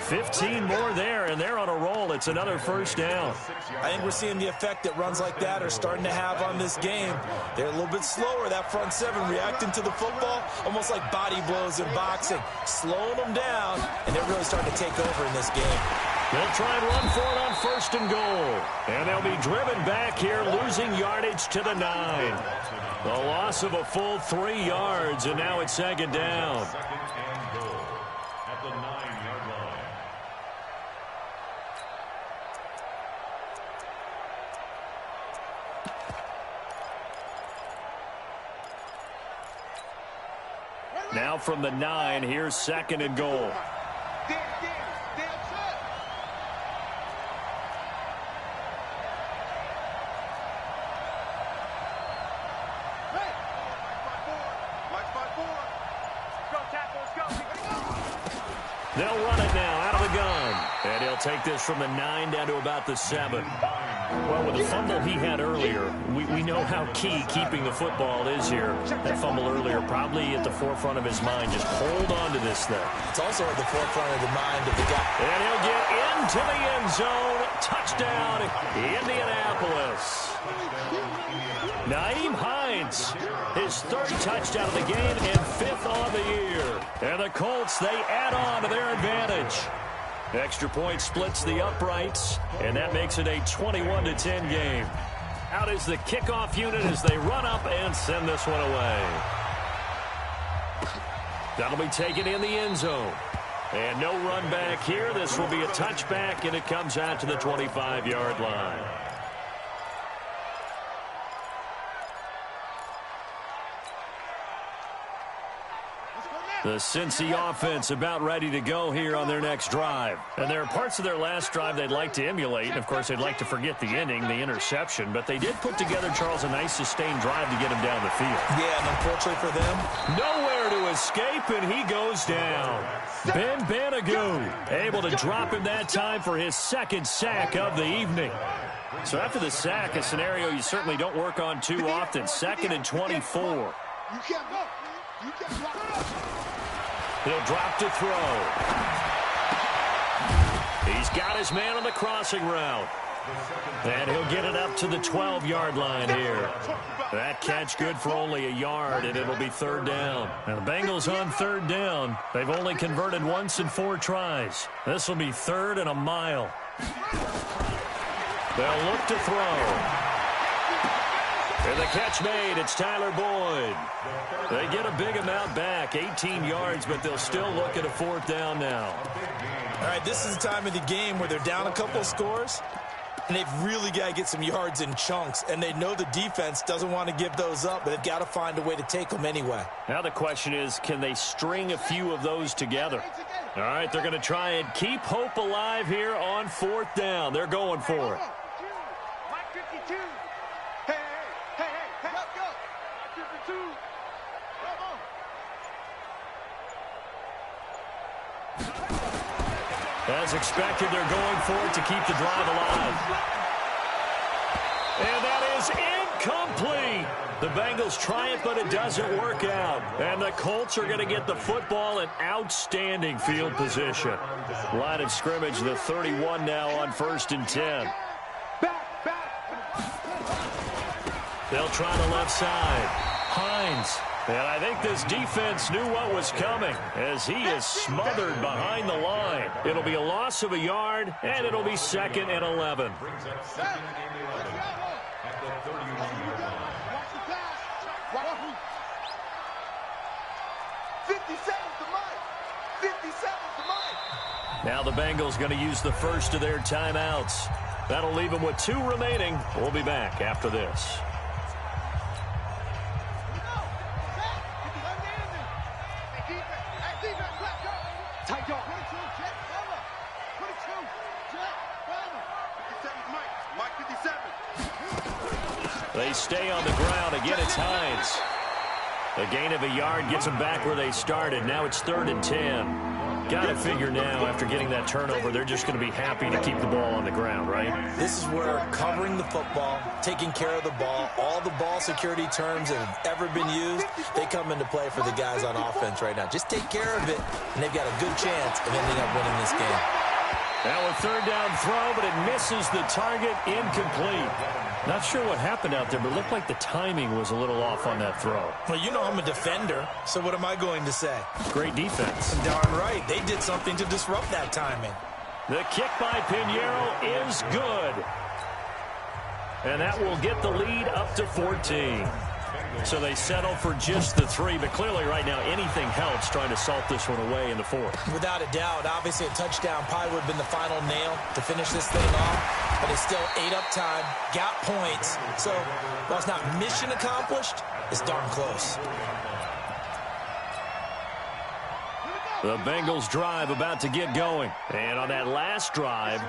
15 more there, and they're on a roll. It's another 1st down. I think we're seeing the effect that runs like that are starting to have on this game. They're a little bit slower, that front 7, reacting to the football, almost like body blows in boxing, slowing them down, and they're really starting to take over in this game. They'll try and run for it on 1st and goal. And they'll be driven back here, losing yardage to the 9. The loss of a full 3 yards, and now it's 2nd down. 2nd and goal at the 9-yard line. Now from the 9, here's 2nd and goal. They'll run it now out of the gun. And he'll take this from the 9 down to about the 7. Well, with the fumble he had earlier, we know how key keeping the football is here. That fumble earlier probably at the forefront of his mind. Just hold on to this thing. It's also at the forefront of the mind of the guy. And he'll get into the end zone. Touchdown, Indianapolis. Naeem Hines, his 3rd touchdown of the game and 5th on the year. And the Colts, they add on to their advantage. Extra point splits the uprights, and that makes it a 21-10 game. Out is the kickoff unit as they run up and send this one away. That'll be taken in the end zone. And no run back here. This will be a touchback, and it comes out to the 25-yard line. The Cincy offense about ready to go here on their next drive. And there are parts of their last drive they'd like to emulate. And, of course, they'd like to forget the ending, the interception. But they did put together, Charles, a nice sustained drive to get him down the field. Yeah, and unfortunately for them, nowhere to escape, and he goes down. Ben Banagoo able to drop him that time for his 2nd sack of the evening. So after the sack, a scenario you certainly don't work on too often. 2nd and 24. You can't go. You can't block it up. He'll drop to throw. He's got his man on the crossing route. And he'll get it up to the 12-yard line here. That catch good for only a yard, and it'll be 3rd down. Now the Bengals on 3rd down. They've only converted once in 4 tries. This will be 3rd and a mile. They'll look to throw. And the catch made. It's Tyler Boyd. They get a big amount back, 18 yards, but they'll still look at a 4th down now. All right, this is the time of the game where they're down a couple of scores, and they've really got to get some yards in chunks, and they know the defense doesn't want to give those up, but they've got to find a way to take them anyway. Now the question is, can they string a few of those together? All right, they're going to try and keep hope alive here on 4th down. They're going for it. Mike 52. Hey, let's go. Mike 52. Come on. As expected, they're going for it to keep the drive alive. And that is incomplete. The Bengals try it, but it doesn't work out. And the Colts are going to get the football in outstanding field position. Line of scrimmage, the 31 now on 1st and 10. They'll try the left side. Hines. And I think this defense knew what was coming as he is smothered behind the line. It'll be a loss of a yard, and it'll be 2nd and 11. Brings up 2nd and 11 at the 31-yard line. 57's the mic. 57's the mic. Now the Bengals going to use the first of their timeouts. That'll leave them with 2 remaining. We'll be back after this. They stay on the ground. Again, it's Hines. A gain of a yard gets them back where they started. Now it's 3rd and 10. Got to figure now, after getting that turnover, they're just going to be happy to keep the ball on the ground, right? This is where covering the football, taking care of the ball, all the ball security terms that have ever been used, they come into play for the guys on offense right now. Just take care of it, and they've got a good chance of ending up winning this game. Now a 3rd down throw, but it misses the target. Incomplete. Not sure what happened out there, but it looked like the timing was a little off on that throw. Well, you know I'm a defender, so what am I going to say? Great defense. Darn right. They did something to disrupt that timing. The kick by Pinheiro is good. And that will get the lead up to 14. So they settle for just the 3, but clearly right now anything helps trying to salt this one away in the 4th. Without a doubt, obviously a touchdown probably would have been the final nail to finish this thing off, but it's still 8 up time, got points, so while it's not mission accomplished, it's darn close. The Bengals drive about to get going. And on that last drive,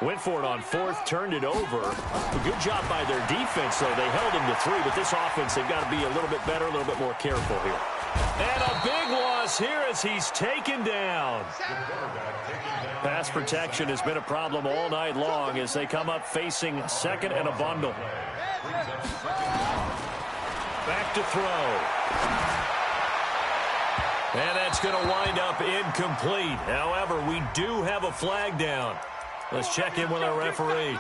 went for it on 4th, turned it over. A good job by their defense, though. They held them to 3, but this offense, they've got to be a little bit better, a little bit more careful here. And a big loss here as he's taken down. Pass protection has been a problem all night long as they come up facing 2nd and a bundle. Back to throw. And that's going to wind up incomplete. However, we do have a flag down. Let's check in with our referee.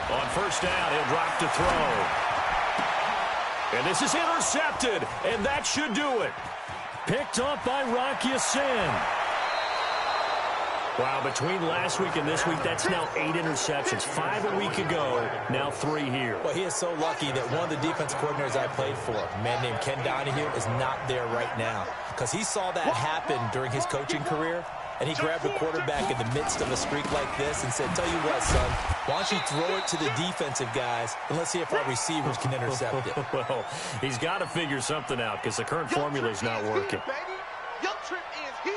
On 1st down, he'll drop to throw. And this is intercepted, and that should do it. Picked up by Rocky Sin. Wow, between last week and this week, that's now 8 interceptions. 5 a week ago, now 3 here. Well, he is so lucky that one of the defense coordinators I played for, a man named Ken Donahue, is not there right now. Because he saw that happen during his coaching career, and he grabbed the quarterback in the midst of a streak like this and said, tell you what, son, why don't you throw it to the defensive guys, and let's see if our receivers can intercept it. Well, he's got to figure something out because the current formula is not working. Your trip is here.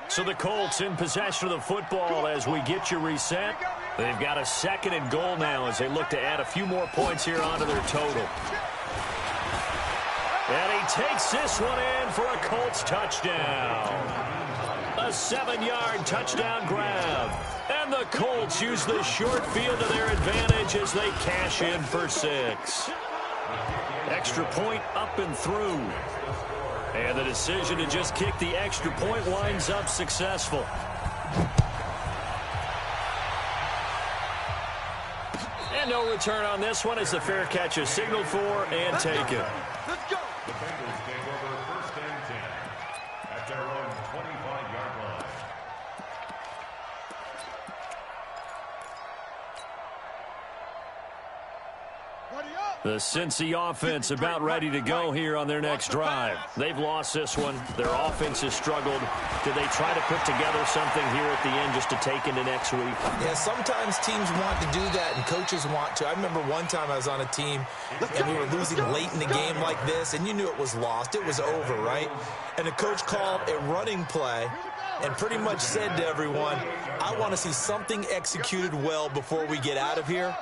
So the Colts in possession of the football as we get you reset. They've got a 2nd and goal now as they look to add a few more points here onto their total. And he takes this one in for a Colts touchdown. A 7-yard touchdown grab. And the Colts use the short field to their advantage as they cash in for 6. Extra point up and through. And the decision to just kick the extra point winds up successful. And no return on this one as the fair catch is signaled for and taken. Let's go. The Bengals take over 1st and 10 at their own 25-yard line. The Cincy offense about ready to go here on their next drive. They've lost this one. Their offense has struggled. Did they try to put together something here at the end just to take into next week? Yeah, sometimes teams want to do that and coaches want to. I remember one time I was on a team and we were losing late in the game like this, and you knew it was lost. It was over, right? And the coach called a running play and pretty much said to everyone, I want to see something executed well before we get out of here.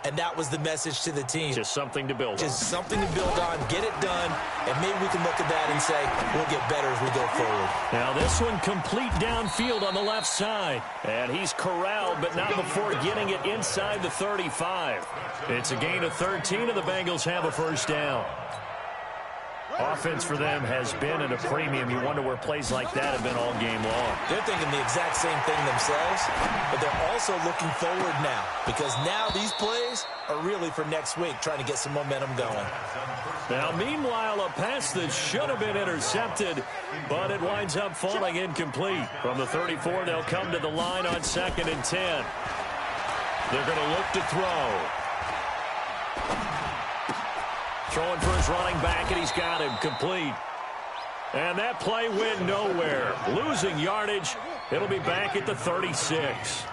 And that was the message to the team. Just something to build on. Just something to build on, get it done, and maybe we can look at that and say, we'll get better as we go forward. Now this one complete downfield on the left side. And he's corralled, but not before getting it inside the 35. It's a gain of 13, and the Bengals have a first down. Offense for them has been at a premium. You wonder where plays like that have been all game long. They're thinking the exact same thing themselves, but they're also looking forward now because now these plays are really for next week, trying to get some momentum going. Now, meanwhile, a pass that should have been intercepted, but it winds up falling incomplete. From the 34, they'll come to the line on 2nd and 10. They're going to look to throw. Throwing for his running back, and he's got him complete. And that play went nowhere. Losing yardage. It'll be back at the 36.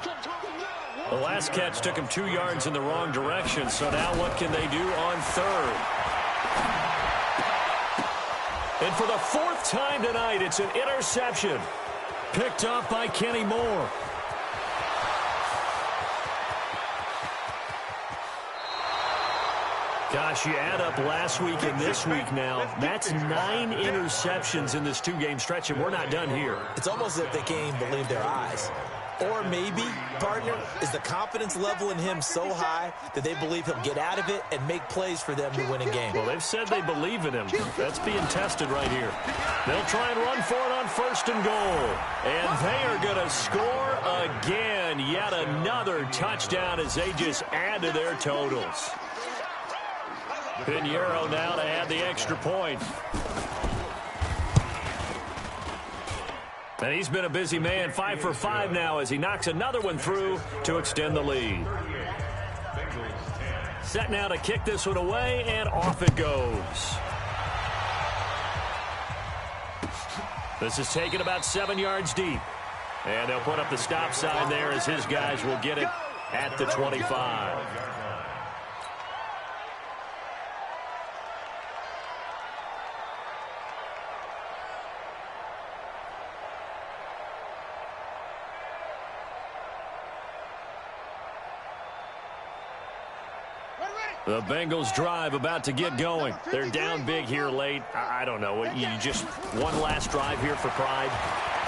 The last catch took him 2 yards in the wrong direction, so now what can they do on 3rd? And for the 4th time tonight, it's an interception. Picked up by Kenny Moore. Gosh, you add up last week and this week now, that's 9 interceptions in this 2-game stretch, and we're not done here. It's almost as if they can't even believe their eyes. Or maybe, partner, is the confidence level in him so high that they believe he'll get out of it and make plays for them to win a game. Well, they've said they believe in him. That's being tested right here. They'll try and run for it on 1st and goal. And they are going to score again. Yet another touchdown as they just add to their totals. Pinheiro now to add the extra point. And he's been a busy man, 5 for 5 now as he knocks another one through to extend the lead. Set now to kick this one away, and off it goes. This is taken about 7 yards deep. And they'll put up the stop sign there as his guys will get it at the 25. The Bengals drive about to get going. They're down big here late. I don't know. You just one last drive here for pride.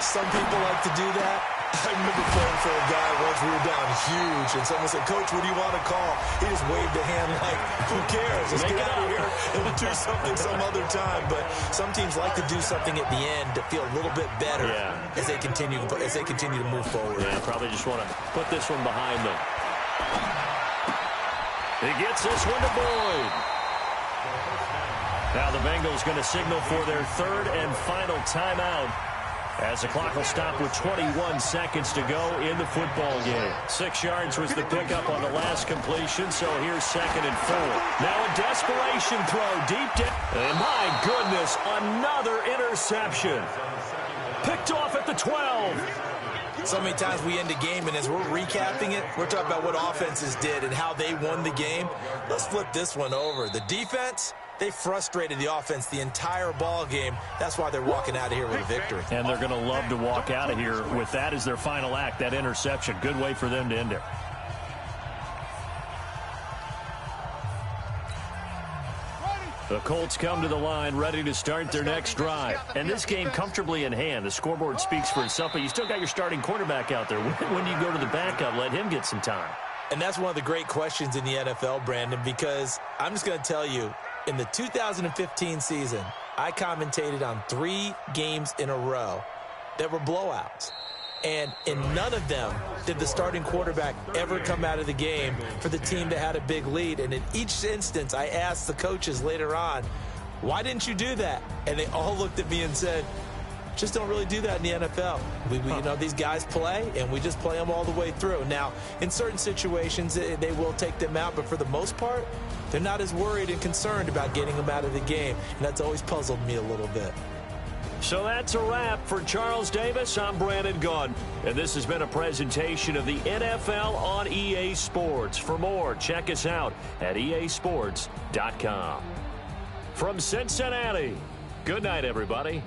Some people like to do that. I remember playing for a guy once. We were down huge, and someone said, Coach, what do you want to call? He just waved a hand like, who cares? Let's get out of here and we'll do something some other time. But some teams like to do something at the end to feel a little bit better as they continue to move forward. Yeah, probably just want to put this one behind them. He gets this one to Boyd. Now the Bengals going to signal for their 3rd and final timeout as the clock will stop with 21 seconds to go in the football game. 6 yards was the pickup on the last completion, so here's 2nd and 4. Now a desperation throw deep down. And my goodness, another interception. Picked off at the 12. So many times we end a game, and as we're recapping it, we're talking about what offenses did and how they won the game. Let's flip this one over. The defense, they frustrated the offense the entire ball game. That's why they're walking out of here with a victory. And they're going to love to walk out of here with that as their final act, that interception. Good way for them to end it. The Colts come to the line ready to start their next drive. And this game comfortably in hand. The scoreboard speaks for itself, but you still got your starting quarterback out there. When do you go to the backup? Let him get some time. And that's one of the great questions in the NFL, Brandon, because I'm just going to tell you, in the 2015 season, I commentated on 3 games in a row that were blowouts. And in none of them did the starting quarterback ever come out of the game for the team that had a big lead. And in each instance, I asked the coaches later on, why didn't you do that? And they all looked at me and said, Just don't really do that in the NFL. You know, these guys play, and we just play them all the way through. Now, in certain situations, they will take them out, but for the most part, they're not as worried and concerned about getting them out of the game, and that's always puzzled me a little bit. So that's a wrap for Charles Davis. I'm Brandon Gunn, and this has been a presentation of the NFL on EA Sports. For more, check us out at easports.com. From Cincinnati, good night, everybody.